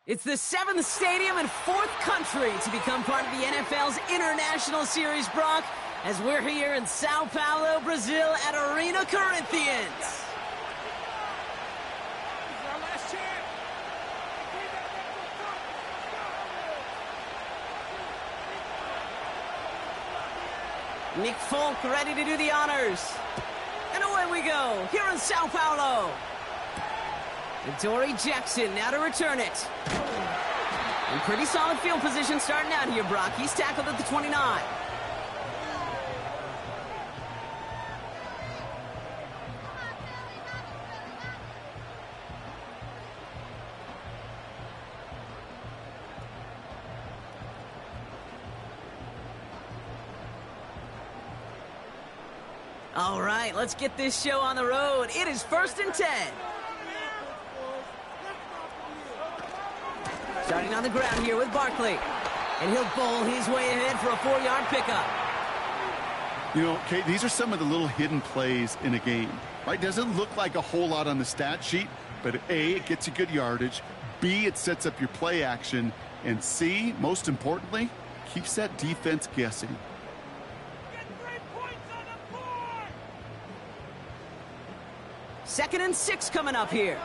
It's the 7th stadium and 4th country to become part of the NFL's International Series, Brock, as we're here in Sao Paulo, Brazil at Arena Corinthians. Nick Folk ready to do the honors. And away we go, here in Sao Paulo. Dory Jackson now to return it. In pretty solid field position starting out here, Brock. He's tackled at the 29. All right, let's get this show on the road. It is 1st and 10. Starting on the ground here with Barkley. And he'll bowl his way ahead for a 4-yard pickup. You know, Kate, these are some of the little hidden plays in a game, right? Doesn't look like a whole lot on the stat sheet, but A, it gets you good yardage. B, it sets up your play action. And C, most importantly, keeps that defense guessing. Second and 6 coming up here.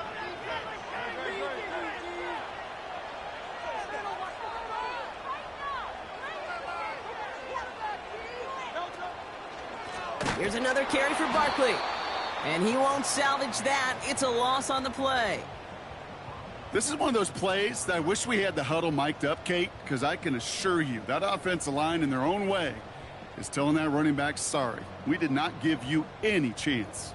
Here's another carry for Barkley. And he won't salvage that. It's a loss on the play. This is one of those plays that I wish we had the huddle mic'd up, Kate, because I can assure you that offensive line in their own way is telling that running back, sorry, we did not give you any chance.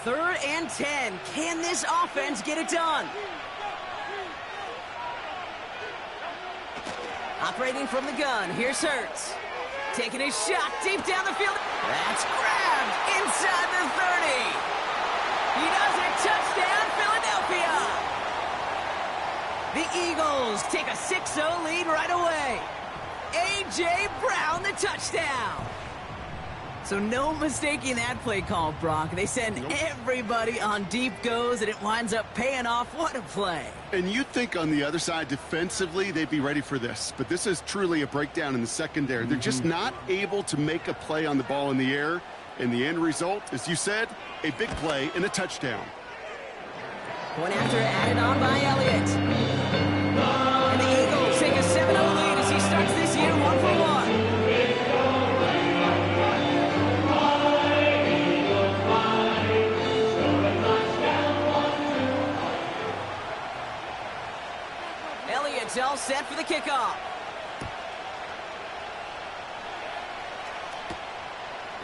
Third and 10. Can this offense get it done? Operating from the gun. Here's Hurts. Taking a shot deep down the field. That's grabbed inside the 30. He does it. Touchdown, Philadelphia. The Eagles take a 6-0 lead right away. A.J. Brown, the touchdown. So no mistaking that play call, Brock. They send everybody on deep goes, and it winds up paying off. What a play. And you think on the other side defensively they'd be ready for this, but this is truly a breakdown in the secondary. They're just not able to make a play on the ball in the air, and the end result, as you said, a big play and a touchdown. One after added on by Elliott. And the Eagles take a 7-0 lead as he starts this year 1-for-1. All set for the kickoff.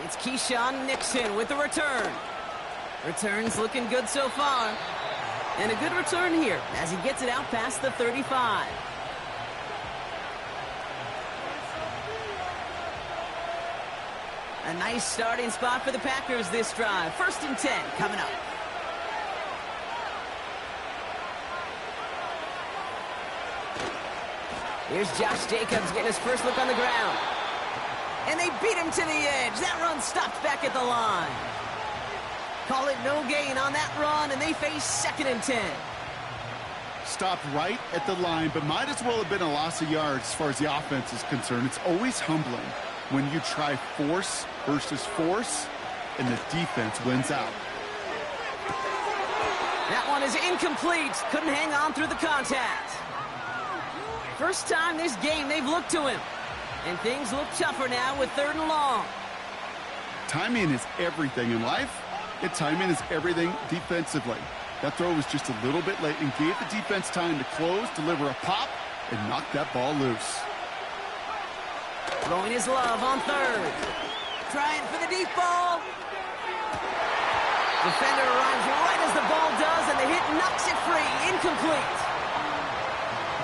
It's Keyshawn Nixon with the return. Return's looking good so far. And a good return here as he gets it out past the 35. A nice starting spot for the Packers this drive. 1st and 10 coming up. Here's Josh Jacobs getting his first look on the ground. And they beat him to the edge. That run stopped back at the line. Call it no gain on that run, and they face 2nd and 10. Stopped right at the line, but might as well have been a loss of yards as far as the offense is concerned. It's always humbling when you try force versus force, and the defense wins out. That one is incomplete. Couldn't hang on through the contact. First time this game they've looked to him. And things look tougher now with 3rd and long. Timing is everything in life, and timing is everything defensively. That throw was just a little bit late and gave the defense time to close, deliver a pop, and knock that ball loose. Throwing his love on 3rd. Trying for the deep ball. Defender arrives right as the ball does, and the hit knocks it free. Incomplete.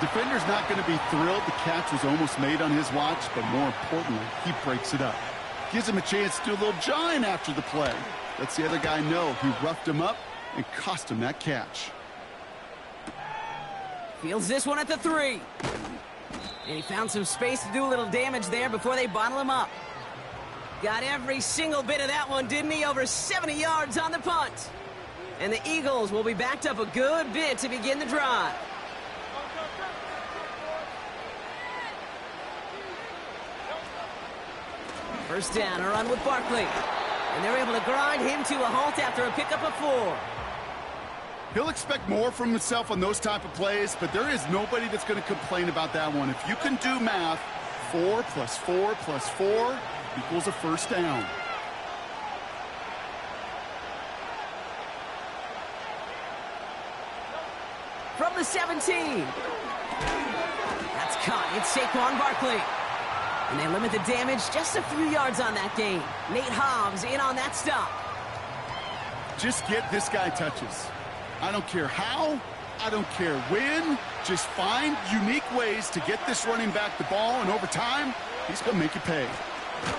Defender's not going to be thrilled the catch was almost made on his watch, but more importantly, he breaks it up. Gives him a chance to do a little jawing after the play. Lets the other guy know he roughed him up and cost him that catch. Fields this one at the 3. And he found some space to do a little damage there before they bottle him up. Got every single bit of that one, didn't he? Over 70 yards on the punt. And the Eagles will be backed up a good bit to begin the drive. First down, a run with Barkley. And they're able to grind him to a halt after a pickup of 4. He'll expect more from himself on those type of plays, but there is nobody that's going to complain about that one. If you can do math, 4 plus 4 plus 4 equals a first down. From the 17. That's caught. It's Saquon Barkley. And they limit the damage just a few yards on that gain. Nate Hobbs in on that stop. Just get this guy touches. I don't care how, I don't care when. Just find unique ways to get this running back the ball, and over time, he's going to make you pay.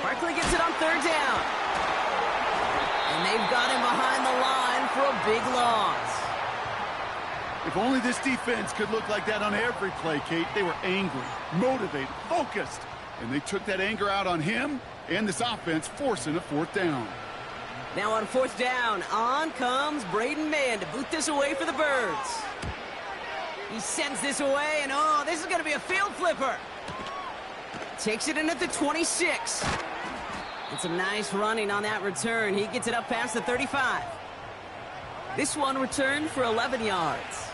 Barkley gets it on 3rd down. And they've got him behind the line for a big loss. If only this defense could look like that on every play, Kate. They were angry, motivated, focused. And they took that anger out on him and this offense, forcing a 4th down. Now on 4th down, on comes Braden Mann to boot this away for the Birds. He sends this away, and oh, this is going to be a field flipper. Takes it in at the 26. And some nice running on that return. He gets it up past the 35. This one returned for 11 yards.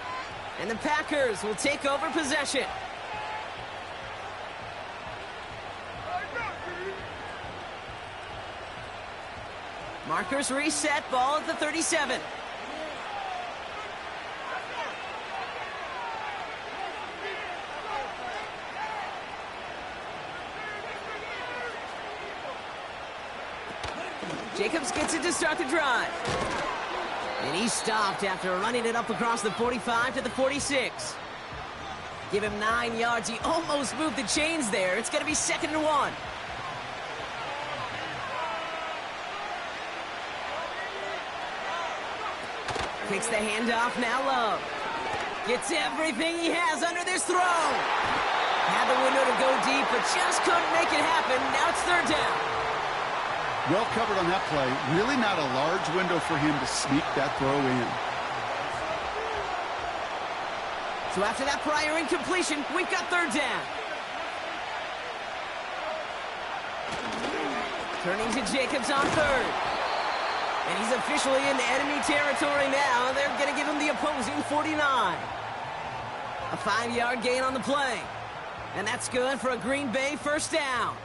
And the Packers will take over possession. Markers reset, ball at the 37. Jacobs gets it to start the drive. And he stopped after running it up across the 45 to the 46. Give him 9 yards. He almost moved the chains there. It's going to be 2nd and 1. Kicks the handoff, now Love. Gets everything he has under this throw. Had the window to go deep, but just couldn't make it happen. Now it's 3rd down. Well covered on that play. Really not a large window for him to sneak that throw in. So after that prior incompletion, we've got 3rd down. Turning to Jacobs on 3rd. And he's officially in enemy territory now. They're going to give him the opposing 49. A 5-yard gain on the play. And that's good for a Green Bay 1st down.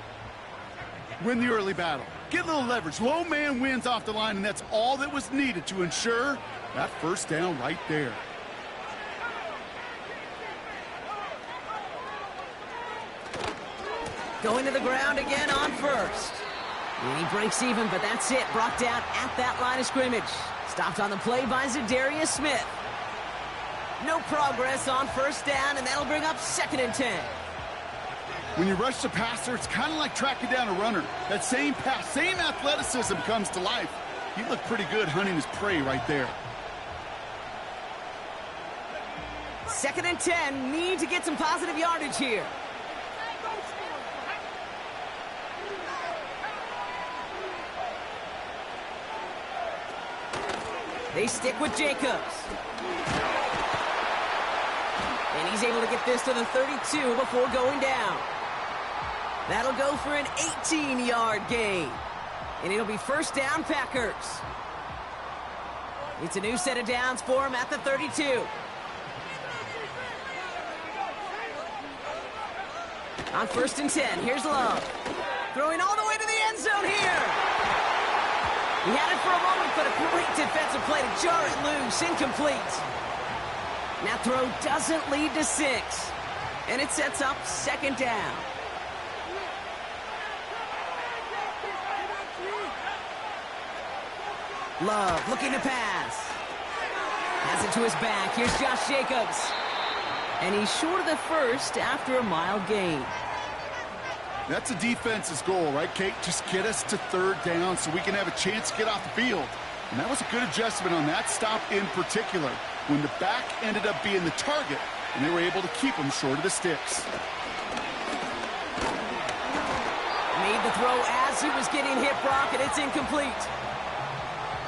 Win the early battle. Get a little leverage. Low man wins off the line, and that's all that was needed to ensure that 1st down right there. Going to the ground again on 1st. And he breaks even, but that's it. Brought down at that line of scrimmage. Stopped on the play by Zadarius Smith. No progress on 1st down, and that'll bring up 2nd and 10. When you rush the passer, it's kind of like tracking down a runner. That same pass, same athleticism comes to life. He looked pretty good hunting his prey right there. 2nd and 10. Need to get some positive yardage here. They stick with Jacobs. And he's able to get this to the 32 before going down. That'll go for an 18-yard gain. And it'll be 1st down Packers. It's a new set of downs for him at the 32. On 1st and 10, here's Love. Throwing all the way to the end zone here. He had it for a moment, but a great defensive play to jar it loose. Incomplete. That throw doesn't lead to 6. And it sets up 2nd down. Love looking to pass. Has it to his back. Here's Josh Jacobs. And he's short of the 1st after a mile gain. That's a defense's goal, right, Kate? Just get us to 3rd down so we can have a chance to get off the field. And that was a good adjustment on that stop in particular. When the back ended up being the target, and they were able to keep him short of the sticks. Made the throw as he was getting hit, Brock, and it's incomplete.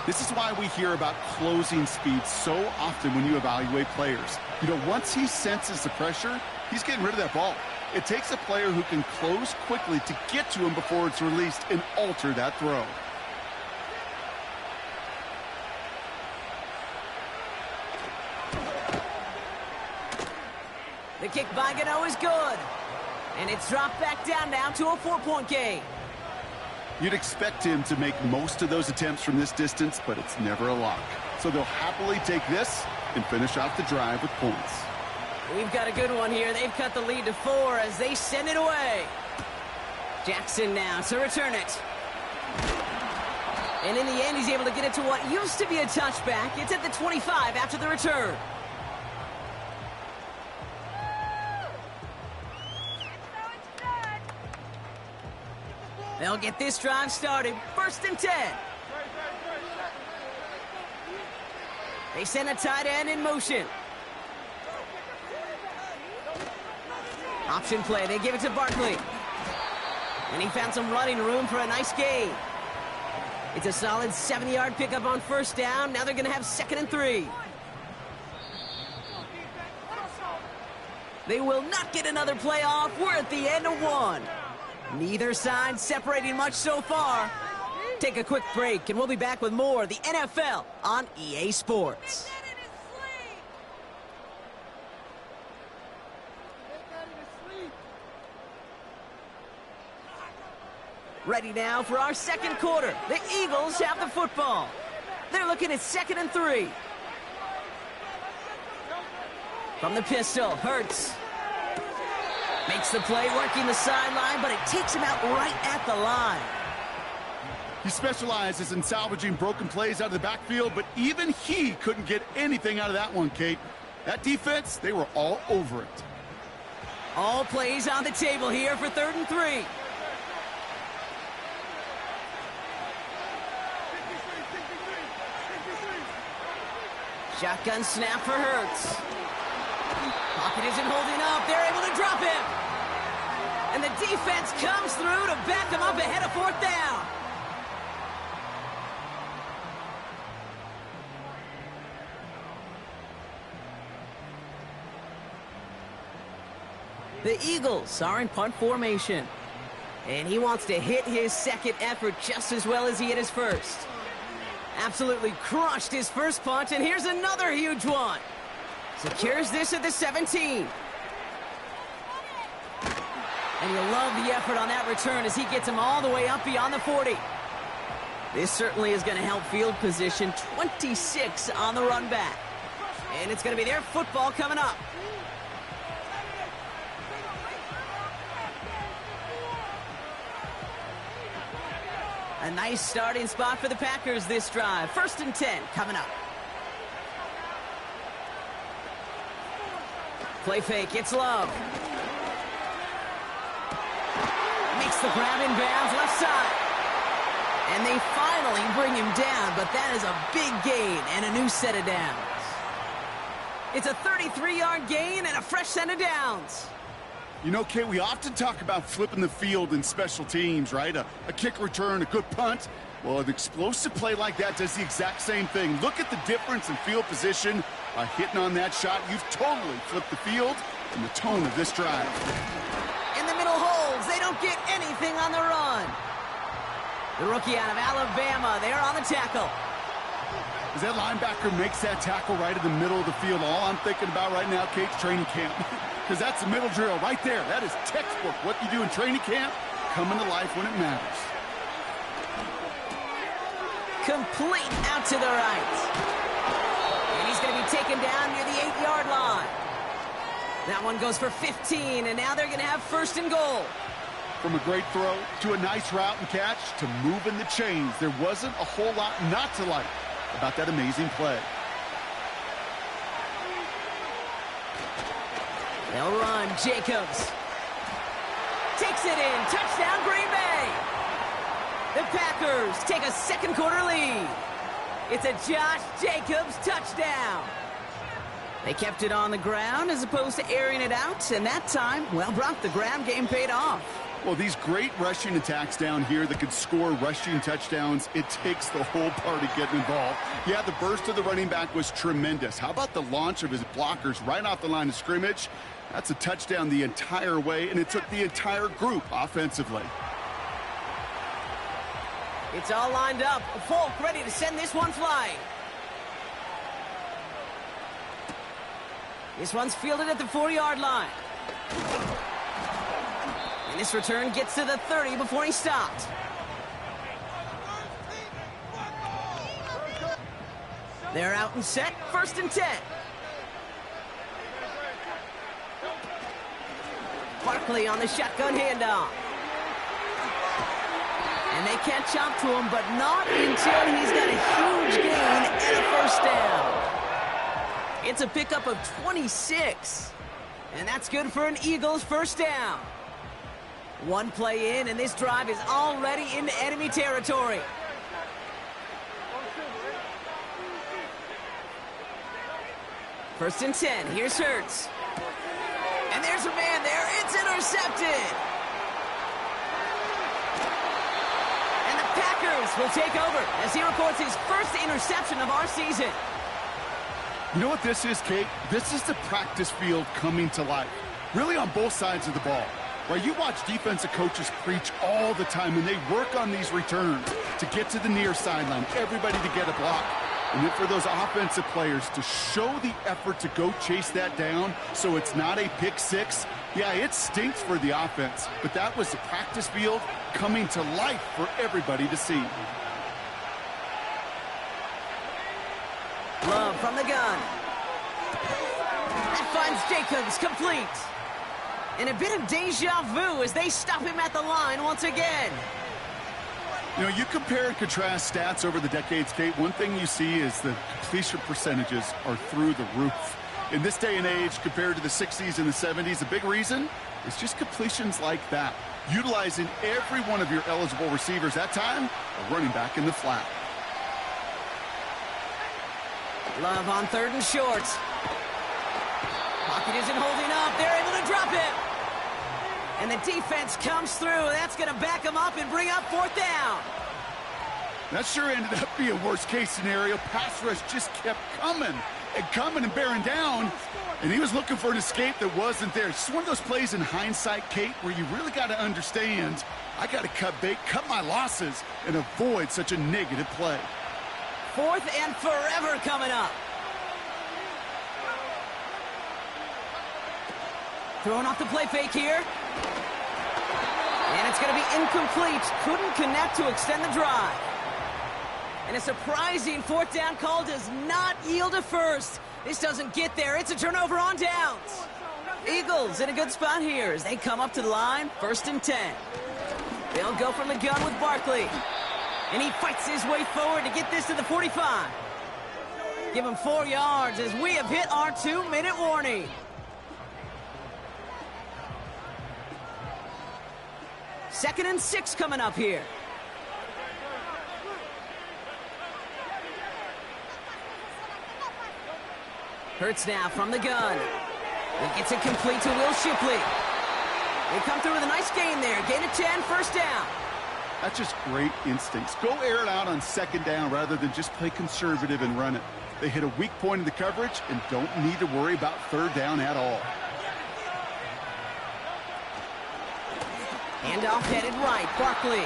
This is why we hear about closing speed so often when you evaluate players. You know, once he senses the pressure, he's getting rid of that ball. It takes a player who can close quickly to get to him before it's released and alter that throw. The kick by Gano is good. And it's dropped back down now to a 4-point game. You'd expect him to make most of those attempts from this distance, but it's never a lock. So they'll happily take this and finish off the drive with points. We've got a good one here. They've cut the lead to 4 as they send it away. Jackson now to return it. And in the end, he's able to get it to what used to be a touchback. It's at the 25 after the return. They'll get this drive started. 1st and 10. They send a tight end in motion. Option play. They give it to Barkley. And he found some running room for a nice gain. It's a solid 70-yard pickup on 1st down. Now they're going to have 2nd and 3. They will not get another play off. We're at the end of 1. Neither side separating much so far. Take a quick break, and we'll be back with more of the NFL on EA Sports. Ready now for our 2nd quarter. The Eagles have the football. They're looking at 2nd and 3. From the pistol, Hurts. Makes the play, working the sideline, but it takes him out right at the line. He specializes in salvaging broken plays out of the backfield, but even he couldn't get anything out of that one, Kate. That defense, they were all over it. All plays on the table here for 3rd and 3. Shotgun snap for Hurts. Pocket isn't holding up. They're able to drop him. And the defense comes through to back them up ahead of 4th down. The Eagles are in punt formation. And he wants to hit his 2nd effort just as well as he hit his 1st. Absolutely crushed his 1st punt, and here's another huge one. Secures this at the 17. And you'll love the effort on that return as he gets him all the way up beyond the 40. This certainly is going to help field position. 26 on the run back. And it's going to be their football coming up. A nice starting spot for the Packers this drive. 1st and 10 coming up. Play fake, it's Love. Makes the grab in bounds, left side. And they finally bring him down, but that is a big gain and a new set of downs. It's a 33-yard gain and a fresh set of downs. You know, Kate, we often talk about flipping the field in special teams, right? A kick return, a good punt. Well, an explosive play like that does the exact same thing. Look at the difference in field position by hitting on that shot. You've totally flipped the field and the tone of this drive. In the middle holds. They don't get anything on the run. The rookie out of Alabama, they're on the tackle. As that linebacker makes that tackle right in the middle of the field, all I'm thinking about right now, Kate's training camp. Because that's the middle drill right there. That is textbook. What you do in training camp, coming to life when it matters. Complete out to the right. And he's going to be taken down near the 8-yard line. That one goes for 15, and now they're going to have 1st and goal. From a great throw to a nice route and catch to moving the chains, there wasn't a whole lot not to like about that amazing play. They'll run. Jacobs takes it in. Touchdown, Green Bay. The Packers take a 2nd quarter lead. It's a Josh Jacobs touchdown. They kept it on the ground as opposed to airing it out, and that time, well, Brock, the ground game paid off. Well, these great rushing attacks down here that could score rushing touchdowns, it takes the whole party getting involved. Yeah, the burst of the running back was tremendous. How about the launch of his blockers right off the line of scrimmage? That's a touchdown the entire way, and it took the entire group offensively. It's all lined up. Folk ready to send this one flying. This one's fielded at the 4-yard line. And this return gets to the 30 before he stopped. They're out and set, 1st and 10. Barkley on the shotgun handoff. And they can't chop to him, but not until he's got a huge gain and a 1st down. It's a pickup of 26. And that's good for an Eagles 1st down. One play in, and this drive is already into enemy territory. First and 10. Here's Hurts. And there's a man there. It's intercepted. And the Packers will take over as he records his first interception of our season. You know what this is, Kate? This is the practice field coming to life. Really on both sides of the ball. Right, you watch defensive coaches preach all the time, and they work on these returns to get to the near sideline, everybody to get a block. And then for those offensive players to show the effort to go chase that down so it's not a pick six, yeah, it stinks for the offense. But that was the practice field coming to life for everybody to see. Love from the gun. That finds Jacobs complete. And a bit of deja vu as they stop him at the line once again. You know, you compare and contrast stats over the decades, Kate. One thing you see is the completion percentages are through the roof. In this day and age, compared to the 60s and the 70s, a big reason is just completions like that. Utilizing every one of your eligible receivers. That time, a running back in the flat. Love on 3rd and short. Pocket isn't holding up. They're able to drop it. And the defense comes through. That's going to back them up and bring up 4th down. That sure ended up being a worst-case scenario. Pass rush just kept coming and bearing down. And he was looking for an escape that wasn't there. It's one of those plays in hindsight, Kate, where you really got to understand, I got to cut bait, cut my losses, and avoid such a negative play. 4th and forever coming up. Throwing off the play fake here. And it's going to be incomplete. Couldn't connect to extend the drive. And a surprising 4th down call does not yield a 1st. This doesn't get there. It's a turnover on downs. Eagles in a good spot here as they come up to the line. 1st and 10. They'll go from the gun with Barkley. And he fights his way forward to get this to the 45. Give him 4 yards as we have hit our 2-minute warning. Second and 6 coming up here. Hurts now from the gun. He gets it complete to Will Shipley. They come through with a nice gain there. Gain of 10, 1st down. That's just great instincts. Go air it out on 2nd down rather than just play conservative and run it. They hit a weak point in the coverage and don't need to worry about 3rd down at all. Handoff headed right, Barkley.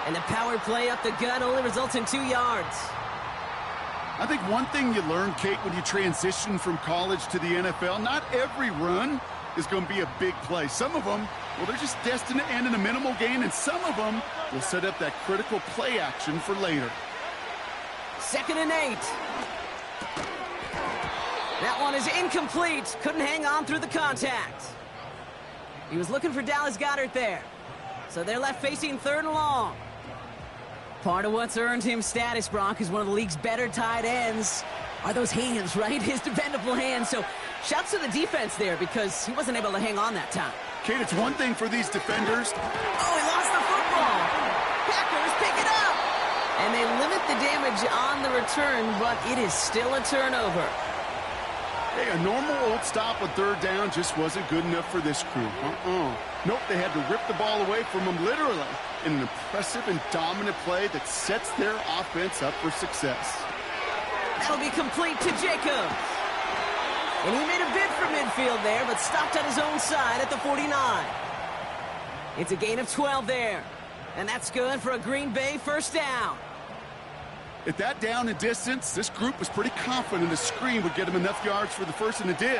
And the power play up the gut only results in 2 yards. I think one thing you learn, Kate, when you transition from college to the NFL, not every run is going to be a big play. Some of them, well, they're just destined to end in a minimal gain, and some of them will set up that critical play action for later. 2nd and 8. That one is incomplete. Couldn't hang on through the contact. He was looking for Dallas Goedert there. So they're left facing 3rd and long. Part of what's earned him status, Brock, is one of the league's better tight ends. Are those hands, right? His dependable hands. So shouts to the defense there because he wasn't able to hang on that time. Kate, it's one thing for these defenders. Oh, he lost the football. Packers pick it up. And they limit the damage on the return, but it is still a turnover. Hey, a normal old stop on third down just wasn't good enough for this crew. Nope, they had to rip the ball away from them literally in an impressive and dominant play that sets their offense up for success. That'll be complete to Jacobs. And he made a bid for midfield there, but stopped on his own side at the 49. It's a gain of 12 there. And that's good for a Green Bay first down. At that down and distance, this group was pretty confident the screen would get them enough yards for the first, and it did.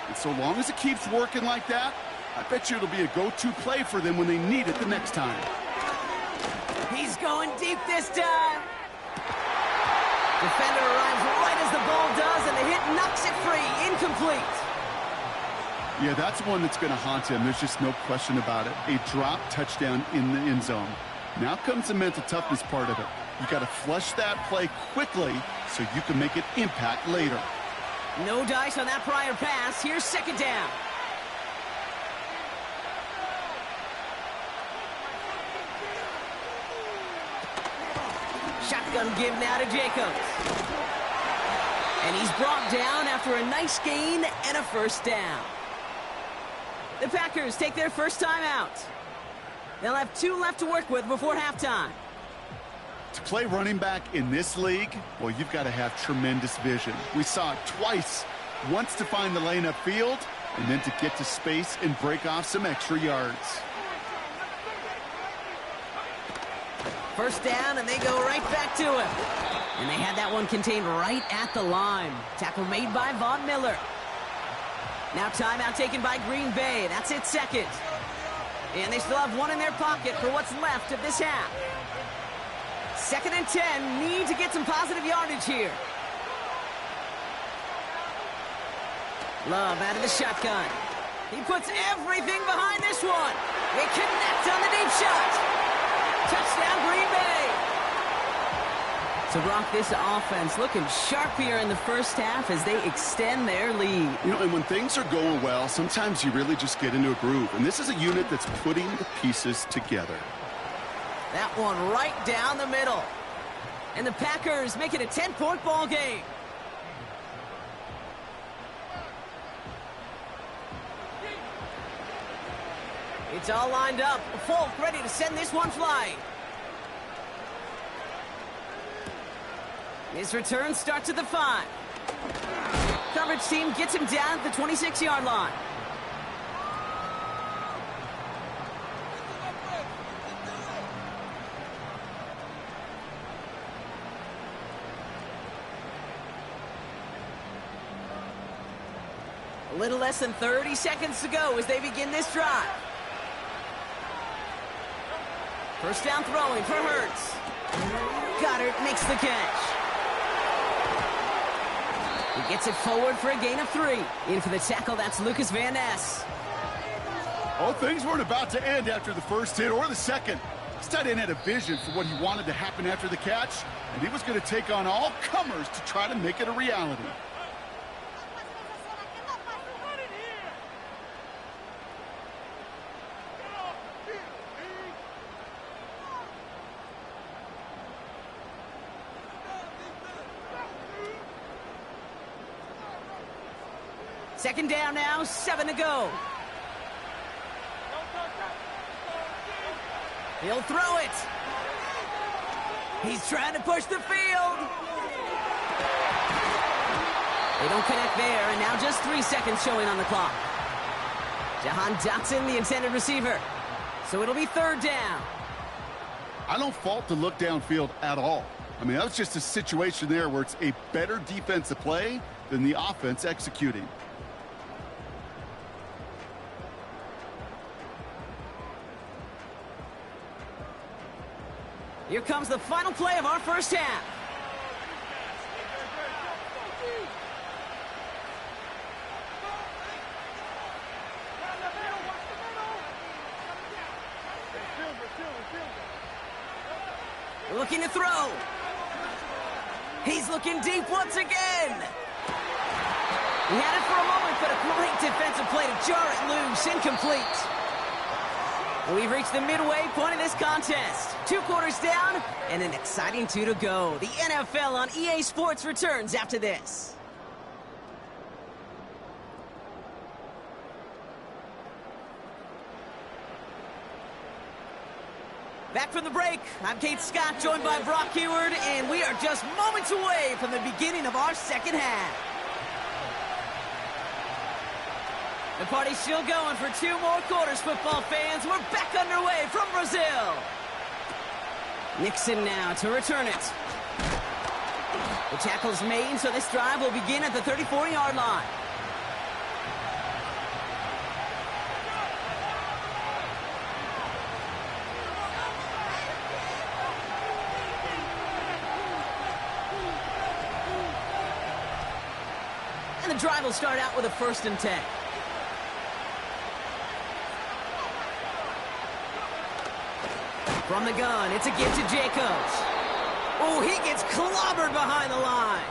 And so long as it keeps working like that, I bet you it'll be a go-to play for them when they need it the next time. He's going deep this time. Defender arrives right as the ball does, and the hit knocks it free. Incomplete. Yeah, that's one that's going to haunt him. There's just no question about it. A drop touchdown in the end zone. Now comes the mental toughness part of it. You got to flush that play quickly so you can make an impact later. No dice on that prior pass. Here's second down. Shotgun give now to Jacobs. And he's brought down after a nice gain and a first down. The Packers take their first time out. They'll have 2 left to work with before halftime. To play running back in this league, well, you've got to have tremendous vision. We saw it twice. Once to find the lane upfield, and then to get to space and break off some extra yards. First down, and they go right back to him. And they had that one contained right at the line. Tackle made by Von Miller. Now timeout taken by Green Bay. That's its second. And they still have one in their pocket for what's left of this half. 2nd and 10. Need to get some positive yardage here. Love out of the shotgun. He puts everything behind this one. They connect on the deep shot. Touchdown, Green Bay. So, Brock, this offense looking sharp here in the first half as they extend their lead. You know, and when things are going well, sometimes you really just get into a groove. And this is a unit that's putting the pieces together. That one right down the middle. And the Packers make it a 10-point ball game. It's all lined up. Folk ready to send this one flying. His return starts at the 5. Coverage team gets him down at the 26-yard line. A little less than 30 seconds to go as they begin this drive. First down throwing for Hurts. Goddard makes the catch. He gets it forward for a gain of 3. In for the tackle, that's Lucas Van Ness. Oh, things weren't about to end after the first hit or the second. This tight end had a vision for what he wanted to happen after the catch, and he was going to take on all comers to try to make it a reality. Second down now, 7 to go. He'll throw it. He's trying to push the field. They don't connect there, and now just 3 seconds showing on the clock. Jahan Dotson, the intended receiver. So it'll be 3rd down. I don't fault the look downfield at all. I mean, that was just a situation there where it's a better defensive play than the offense executing. Here comes the final play of our first half. Looking to throw. He's looking deep once again. He had it for a moment, but a great defensive play to jar it loose. Incomplete. We've reached the midway point of this contest. 2 quarters down and an exciting 2 to go. The NFL on EA Sports returns after this. Back from the break, I'm Kate Scott, joined by Brock Heward, and we are just moments away from the beginning of our second half. The party's still going for 2 more quarters, football fans. We're back underway from Brazil. Nixon now to return it. The tackle's made, so this drive will begin at the 34-yard line. And the drive will start out with a 1st and 10. From the gun, it's a give to Jacobs. Oh, he gets clobbered behind the line.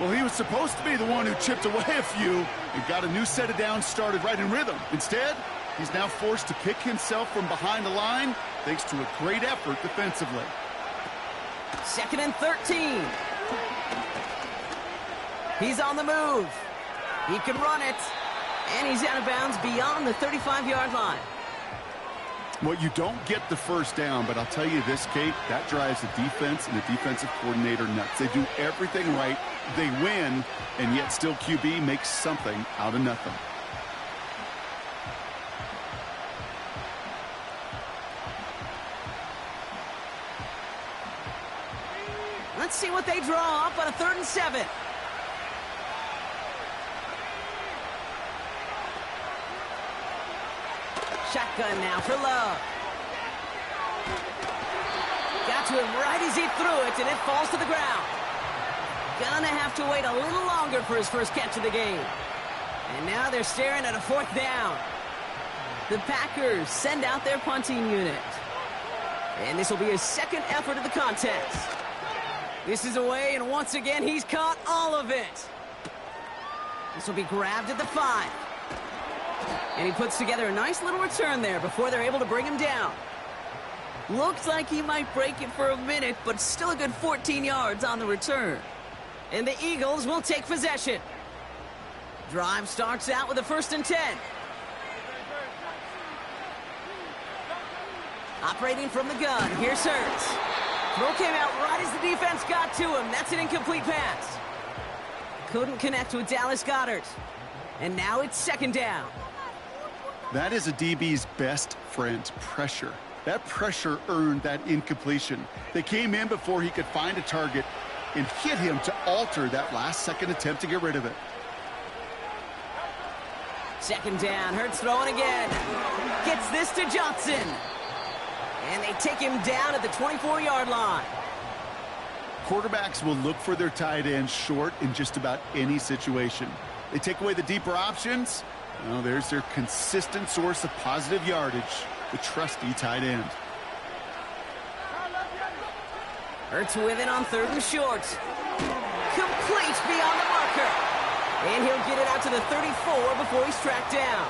Well, he was supposed to be the one who chipped away a few and got a new set of downs started right in rhythm. Instead, he's now forced to pick himself from behind the line thanks to a great effort defensively. 2nd and 13. He's on the move. He can run it. And he's out of bounds beyond the 35-yard line. Well, you don't get the 1st down, but I'll tell you this, Kate, that drives the defense and the defensive coordinator nuts. They do everything right. They win, and yet still QB makes something out of nothing. Let's see what they draw up on a 3rd and 7. Shotgun now for Love. Got to him right as he threw it, and it falls to the ground. Gonna have to wait a little longer for his first catch of the game. And now they're staring at a 4th down. The Packers send out their punting unit. And this will be his 2nd effort of the contest. This is away, and once again, he's caught all of it. This will be grabbed at the 5. And he puts together a nice little return there before they're able to bring him down. Looks like he might break it for a minute, but still a good 14 yards on the return. And the Eagles will take possession. Drive starts out with a 1st and 10. Operating from the gun, here's Hurts. Throw came out right as the defense got to him. That's an incomplete pass. Couldn't connect with Dallas Goedert. And now it's 2nd down. That is a DB's best friend, pressure. That pressure earned that incompletion. They came in before he could find a target and hit him to alter that last-second attempt to get rid of it. 2nd down, Hurts throwing again. Gets this to Johnson. And they take him down at the 24-yard line. Quarterbacks will look for their tight end short in just about any situation. They take away the deeper options. Well, there's their consistent source of positive yardage, the trusty tight end. Hurts with it on 3rd and short. Complete beyond the marker. And he'll get it out to the 34 before he's tracked down.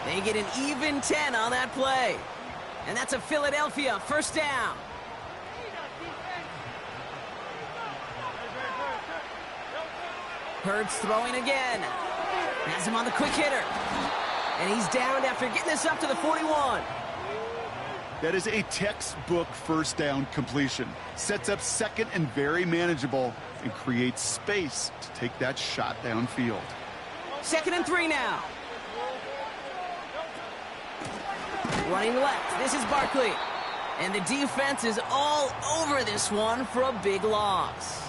They get an even 10 on that play. And that's a Philadelphia 1st down. Hurts throwing again. Has him on the quick hitter. And he's downed after getting this up to the 41. That is a textbook 1st down completion. Sets up 2nd and very manageable and creates space to take that shot downfield. 2nd and 3 now. Running left, this is Barkley. And the defense is all over this one for a big loss.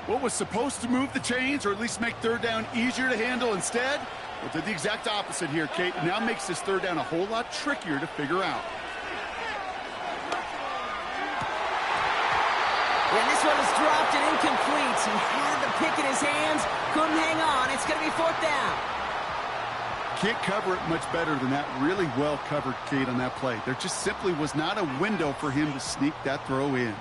What was supposed to move the chains or at least make 3rd down easier to handle instead? Well, did the exact opposite here, Kate. Now makes this 3rd down a whole lot trickier to figure out. And this one is dropped and incomplete. He had the pick in his hands, couldn't hang on. It's going to be 4th down. Can't cover it much better than that. Really well covered, Kate, on that play. There just simply was not a window for him to sneak that throw in.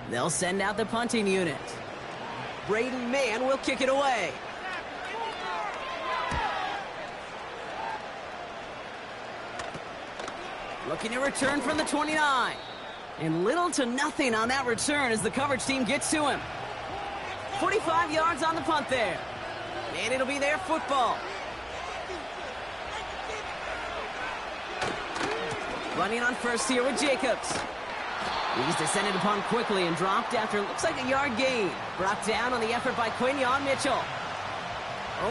They'll send out the punting unit. Braden Mann will kick it away. Looking to return from the 29. And little to nothing on that return as the coverage team gets to him. 45 yards on the punt there. And it'll be their football. Running on first here with Jacobs. He's descended upon quickly and dropped after looks like a yard gain. Brought down on the effort by Quinyon Mitchell.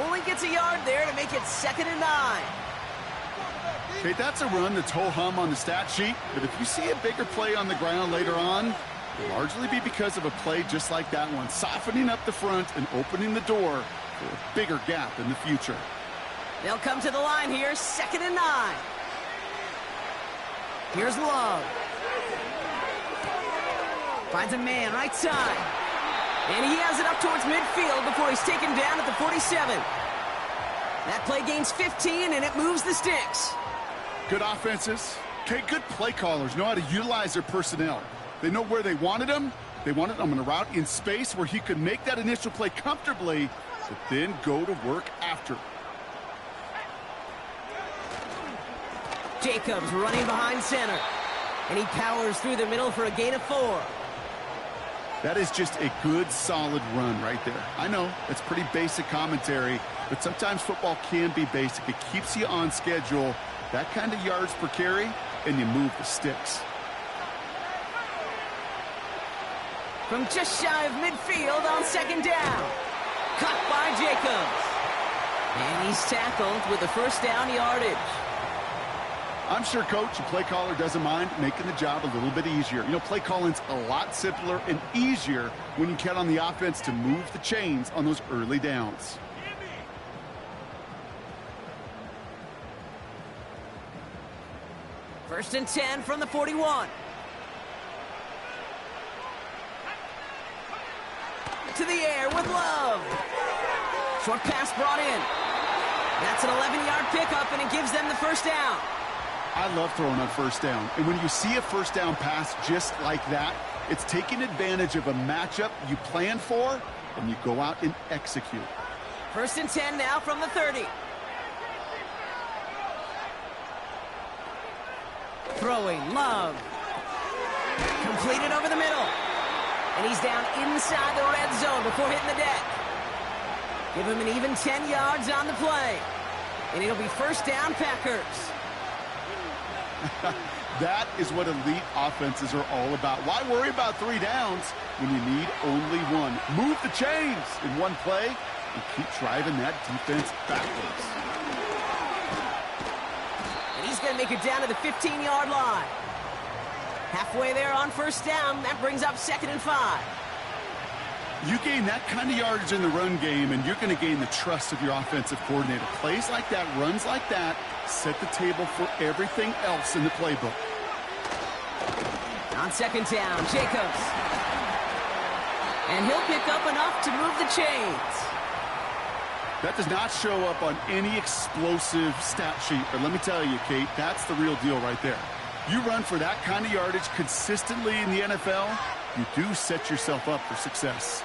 Only gets a yard there to make it 2nd and 9. Okay, that's a run that's ho-hum on the stat sheet, but if you see a bigger play on the ground later on, it'll largely be because of a play just like that one, softening up the front and opening the door for a bigger gap in the future. They'll come to the line here, 2nd and 9. Here's Love. Finds a man right side. And he has it up towards midfield before he's taken down at the 47. That play gains 15, and it moves the sticks. Good offenses. Okay, good play callers know how to utilize their personnel. They know where they wanted him. They wanted him on a route in space where he could make that initial play comfortably, but then go to work after. Jacobs running behind center. And he powers through the middle for a gain of 4. That is just a good, solid run right there. I know, it's pretty basic commentary, but sometimes football can be basic. It keeps you on schedule, that kind of yards per carry, and you move the sticks. From just shy of midfield on 2nd down. Caught by Jacobs. And he's tackled with the first down yardage. I'm sure coach and play caller doesn't mind making the job a little bit easier. You know, play calling's a lot simpler and easier when you count on the offense to move the chains on those early downs. First and 10 from the 41. To the air with Love. Short pass brought in. That's an 11-yard pickup, and it gives them the first down. I love throwing on first down. And when you see a first down pass just like that, it's taking advantage of a matchup you plan for, and you go out and execute. First and 10 now from the 30. Throwing, Love. Completed over the middle. And he's down inside the red zone before hitting the deck. Give him an even 10 yards on the play. And it'll be first down, Packers. That is what elite offenses are all about. Why worry about 3 downs when you need only 1? Move the chains in one play and keep driving that defense backwards. And he's going to make it down to the 15-yard line. Halfway there on first down. That brings up 2nd and 5. You gain that kind of yardage in the run game, and you're going to gain the trust of your offensive coordinator. Plays like that, runs like that, set the table for everything else in the playbook. On 2nd down, Jacobs. And he'll pick up enough to move the chains. That does not show up on any explosive stat sheet, but let me tell you, Kate, that's the real deal right there. You run for that kind of yardage consistently in the NFL, you do set yourself up for success.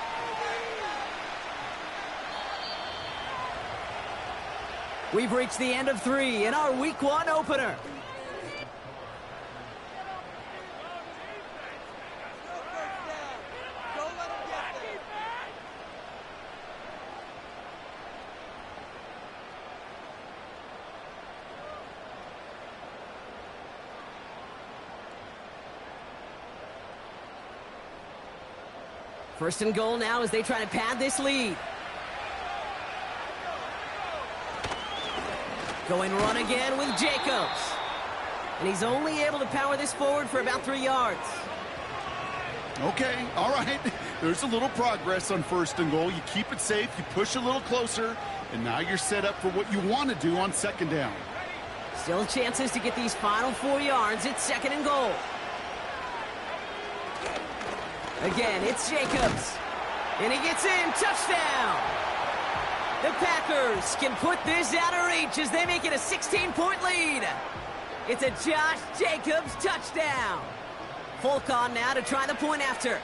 We've reached the end of 3 in our Week 1 opener. First and goal now as they try to pad this lead. Going run again with Jacobs. And he's only able to power this forward for about 3 yards. Okay, all right. There's a little progress on first and goal. You keep it safe, you push a little closer, and now you're set up for what you want to do on 2nd down. Still chances to get these final 4 yards. It's 2nd and goal. Again, it's Jacobs. And he gets in. Touchdown. The Packers can put this out of reach as they make it a 16-point lead. It's a Josh Jacobs touchdown. Folk on now to try the point after.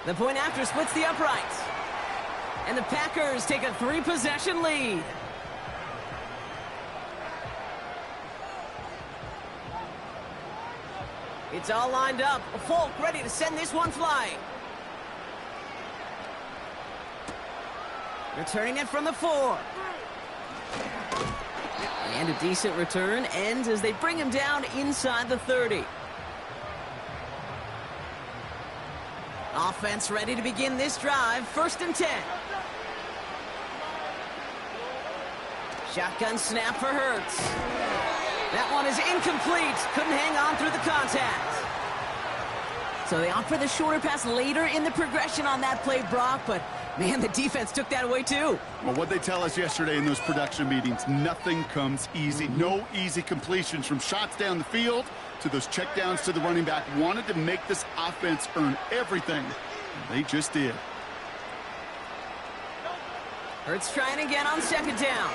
The point after splits the uprights. And the Packers take a 3-possession lead. It's all lined up. Folk ready to send this one flying. Returning it from the 4. And a decent return ends as they bring him down inside the 30. Offense ready to begin this drive. 1st and 10. Shotgun snap for Hurts. That one is incomplete. Couldn't hang on through the contact. So they opt for the shorter pass later in the progression on that play, Brock, but man, the defense took that away too. Well, what they tell us yesterday in those production meetings, nothing comes easy. No easy completions from shots down the field to those checkdowns to the running back. Wanted to make this offense earn everything. They just did. Hurts trying again on 2nd down.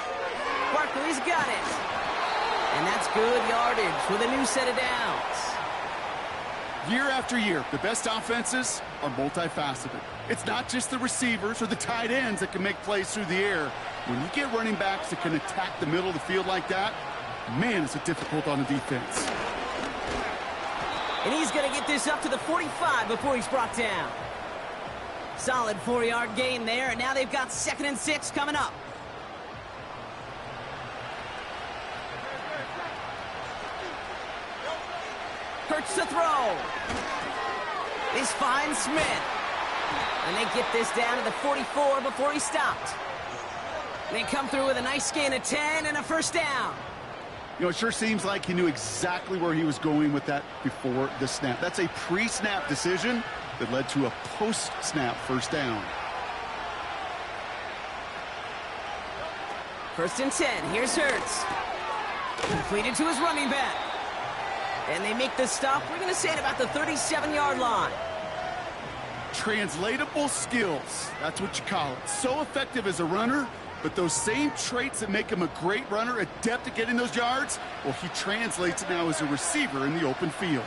Barkley's got it. And that's good yardage with a new set of downs. Year after year, the best offenses are multifaceted. It's not just the receivers or the tight ends that can make plays through the air. When you get running backs that can attack the middle of the field like that, man, is it difficult on the defense. And he's going to get this up to the 45 before he's brought down. Solid 4-yard gain there, and now they've got 2nd and 6 coming up. Hurts to throw. This finds Smith. And they get this down to the 44 before he stopped. They come through with a nice gain of 10 and a 1st down. You know, it sure seems like he knew exactly where he was going with that before the snap. That's a pre-snap decision that led to a post-snap 1st down. 1st and 10. Here's Hurts. Completed to his running back. And they make the stop, we're going to say, at about the 37-yard line. Translatable skills. That's what you call it. So effective as a runner, but those same traits that make him a great runner, adept at getting those yards, well, he translates it now as a receiver in the open field.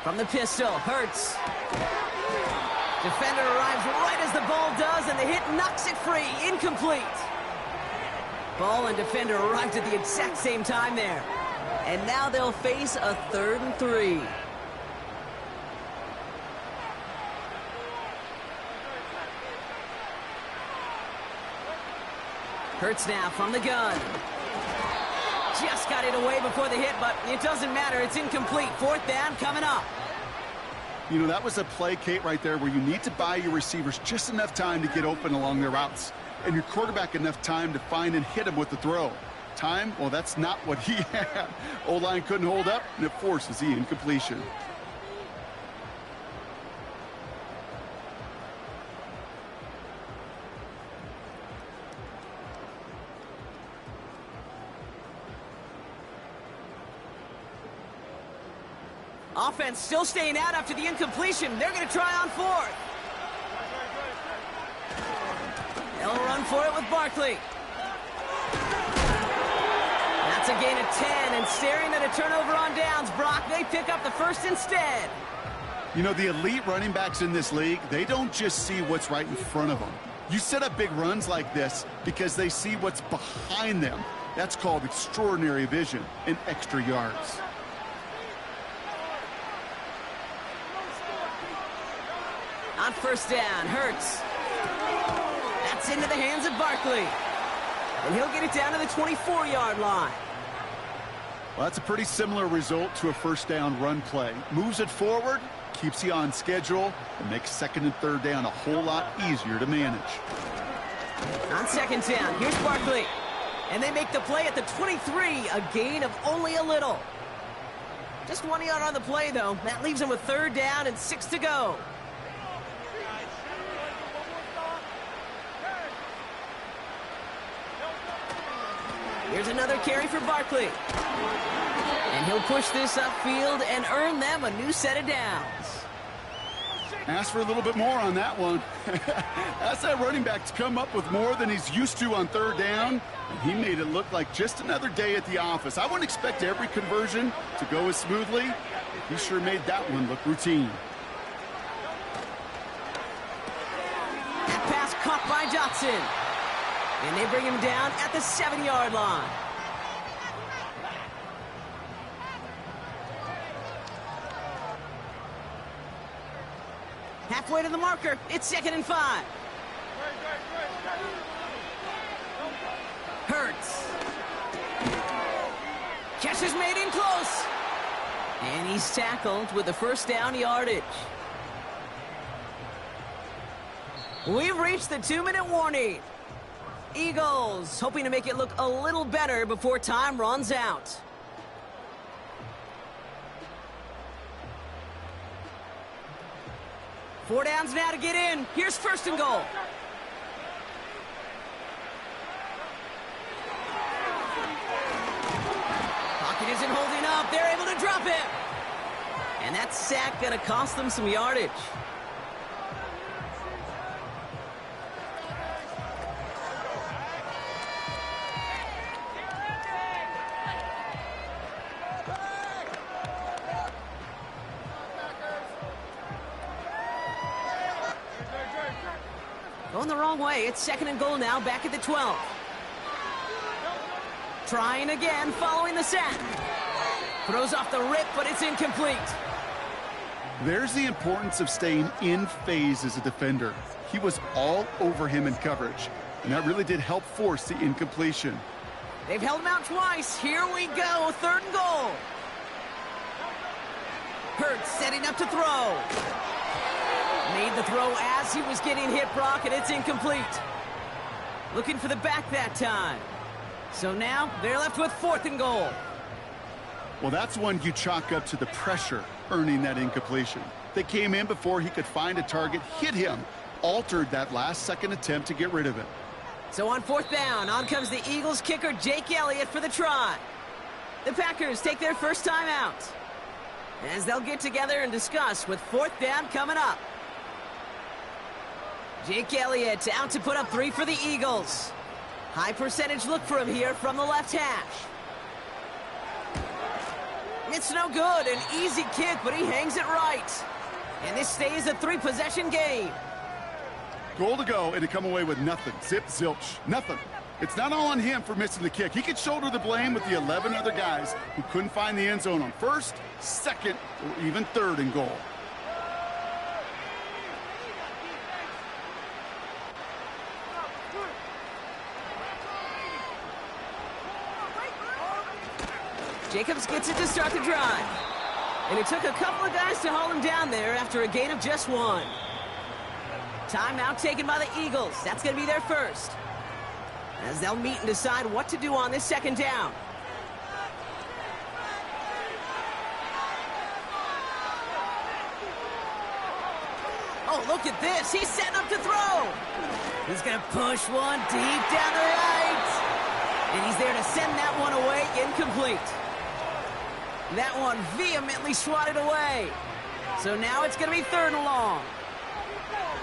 From the pistol, Hurts. Defender arrives right as the ball does, and the hit knocks it free. Incomplete. Ball and defender arrived at the exact same time there. And now they'll face a 3rd and 3. Hurts now from the gun. Just got it away before the hit, but it doesn't matter. It's incomplete. 4th down coming up. You know, that was a play, Kate, right there where you need to buy your receivers just enough time to get open along their routes. And your quarterback enough time to find and hit him with the throw. Time, well, that's not what he had. O-line couldn't hold up, and it forces the incompletion. Offense still staying out after the incompletion. They're going to try on 4th. They'll run for it with Barkley. That's a gain of 10, and staring at a turnover on downs, Brock, they pick up the 1st instead. You know, the elite running backs in this league, they don't just see what's right in front of them. You set up big runs like this because they see what's behind them. That's called extraordinary vision and extra yards. On 1st down, Hurts. That's into the hands of Barkley. And he'll get it down to the 24-yard line. Well, that's a pretty similar result to a 1st down run play. Moves it forward, keeps you on schedule, and makes 2nd and 3rd down a whole lot easier to manage. On 2nd down, here's Barkley. And they make the play at the 23, a gain of only a little. Just 1 yard on the play, though. That leaves him with 3rd down and 6 to go. Here's another carry for Barkley. And he'll push this upfield and earn them a new set of downs. Ask for a little bit more on that one. Ask that running back to come up with more than he's used to on 3rd down. And he made it look like just another day at the office. I wouldn't expect every conversion to go as smoothly. He sure made that one look routine. That pass caught by Johnson. And they bring him down at the 7-yard line. Halfway to the marker. It's 2nd and 5. Hurts. Catch is made in close. And he's tackled with the first down yardage. We've reached the 2-minute warning. Eagles hoping to make it look a little better before time runs out. Four downs now to get in. Here's 1st and goal. Pocket isn't holding up. They're able to drop him. And that sack going to cost them some yardage. Going the wrong way. It's 2nd and goal now, back at the 12. Trying again, following the sack. Throws off the rip, but it's incomplete. There's the importance of staying in phase as a defender. He was all over him in coverage, and that really did help force the incompletion. They've held him out twice. Here we go, 3rd and goal. Hurts setting up to throw. Made the throw as he was getting hit, Brock, and it's incomplete. Looking for the back that time. So now they're left with 4th and goal. Well, that's one you chalk up to the pressure earning that incompletion. They came in before he could find a target, hit him, altered that last-second attempt to get rid of it. So on 4th down, on comes the Eagles kicker Jake Elliott for the try. The Packers take their first time out, as they'll get together and discuss with 4th down coming up. Jake Elliott out to put up 3 for the Eagles. High percentage look for him here from the left hash. It's no good, an easy kick, but he hangs it right. And this stays a 3-possession game. Goal to go, and to come away with nothing. Zip, zilch, nothing. It's not all on him for missing the kick. He could shoulder the blame with the 11 other guys who couldn't find the end zone on 1st, 2nd, or even 3rd and goal. Jacobs gets it to start the drive. And it took a couple of guys to haul him down there after a gain of just 1. Timeout taken by the Eagles. That's going to be their first, as they'll meet and decide what to do on this 2nd down. Oh, look at this. He's setting up to throw. He's going to push one deep down the right. And he's there to send that one away, incomplete. That one vehemently swatted away. So now it's going to be 3rd and long.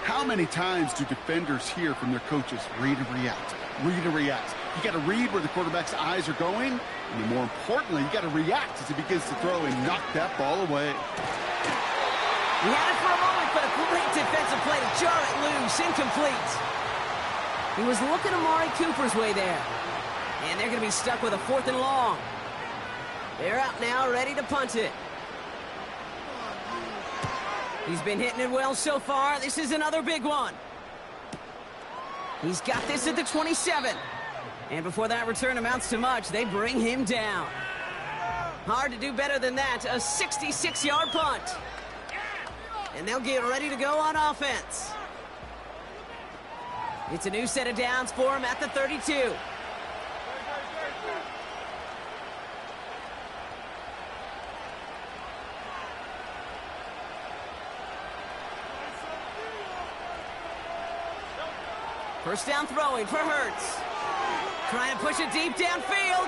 How many times do defenders hear from their coaches, read and react, read and react? You got to read where the quarterback's eyes are going, and more importantly, you got to react as he begins to throw and knock that ball away. He had it for a moment, but a great defensive play to jar it loose, incomplete. He was looking Amari Cooper's way there. And they're going to be stuck with a 4th and long. They're out now, ready to punt it. He's been hitting it well so far. This is another big one. He's got this at the 27. And before that return amounts to much, they bring him down. Hard to do better than that. A 66-yard punt. And they'll get ready to go on offense. It's a new set of downs for him at the 32. First down throwing for Hurts. Trying to push it deep downfield.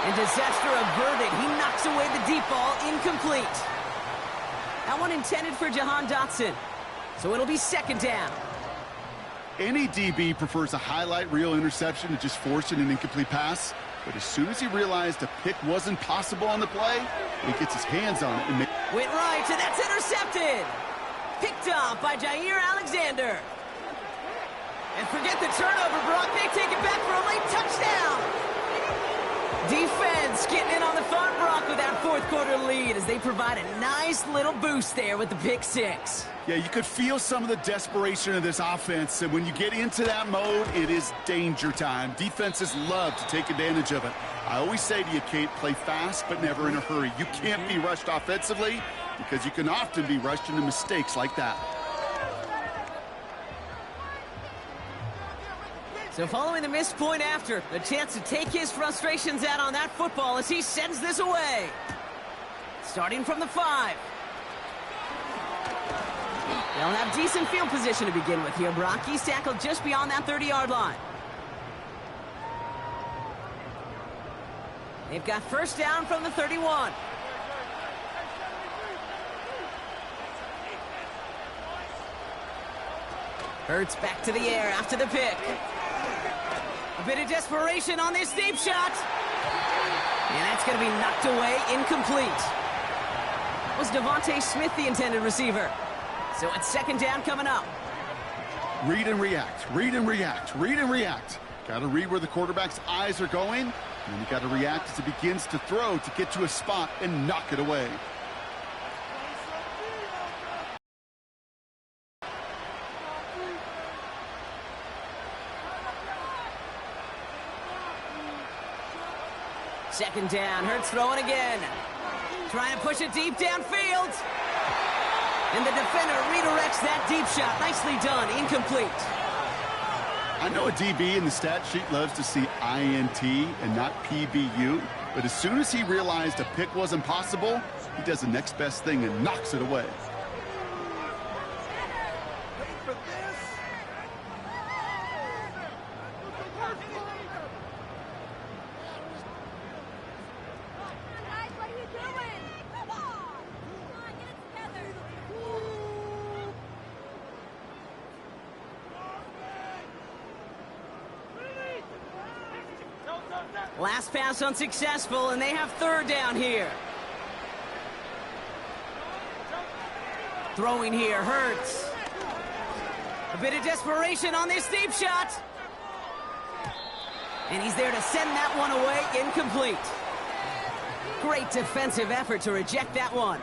And disaster averted. He knocks away the deep ball, incomplete. That one intended for Jahan Dotson. So it'll be 2nd down. Any DB prefers a highlight reel interception to just forcing an incomplete pass. But as soon as he realized a pick wasn't possible on the play, he gets his hands on it and went right, and that's intercepted. Picked off by Jair Alexander. And forget the turnover, Brock. They take it back for a late touchdown. Defense Defense getting in on the fun, Brock, with that fourth quarter lead as they provide a nice little boost there with the pick six. Yeah, you could feel some of the desperation of this offense, and when you get into that mode, it is danger time. Defenses love to take advantage of it. I always say to you, Kate, play fast but never in a hurry. You can't be rushed offensively because you can often be rushed into mistakes like that. So following the missed point after, the chance to take his frustrations out on that football as he sends this away. Starting from the 5. They'll have decent field position to begin with here, Brock. He's tackled just beyond that 30-yard line. They've got first down from the 31. Hurts back to the air after the pick. A bit of desperation on this deep shot. And that's going to be knocked away, incomplete. Was Devontae Smith the intended receiver? So it's second down coming up. Read and react, read and react, read and react. Got to read where the quarterback's eyes are going, and you got to react as it begins to throw to get to a spot and knock it away. Second down, Hurts throwing again. Trying to push it deep downfield. And the defender redirects that deep shot. Nicely done, incomplete. I know a DB in the stat sheet loves to see INT and not PBU, but as soon as he realized a pick wasn't possible, he does the next best thing and knocks it away. Last pass unsuccessful, and they have third down here. Throwing here, Hurts. A bit of desperation on this deep shot. And he's there to send that one away, incomplete. Great defensive effort to reject that one.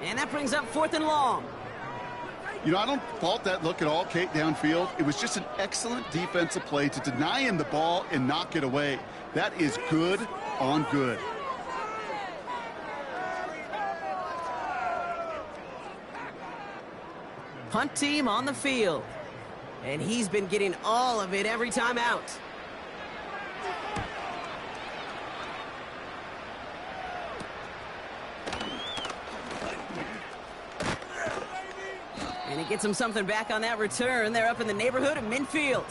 And that brings up fourth and long. You know, I don't fault that look at all, Kate, downfield. It was just an excellent defensive play to deny him the ball and knock it away. That is good on good. Punt team on the field. And he's been getting all of it every time out. And he gets him something back on that return. They're up in the neighborhood of midfield.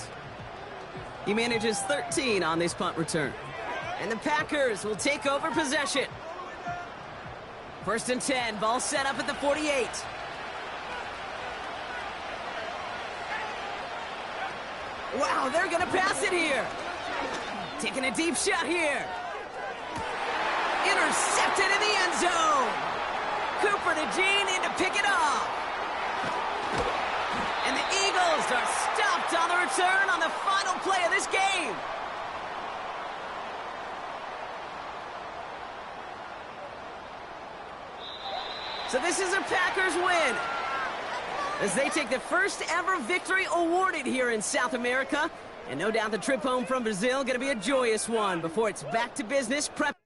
He manages 13 on this punt return. And the Packers will take over possession. First and 10, ball set up at the 48. Wow, they're going to pass it here. Taking a deep shot here. Intercepted in the end zone. Cooper to Jean in to pick it off. And the Eagles are stopped on the return on the final play of this game. So this is a Packers win, as they take the first ever victory awarded here in South America. And no doubt the trip home from Brazil going to be a joyous one before it's back to business prep.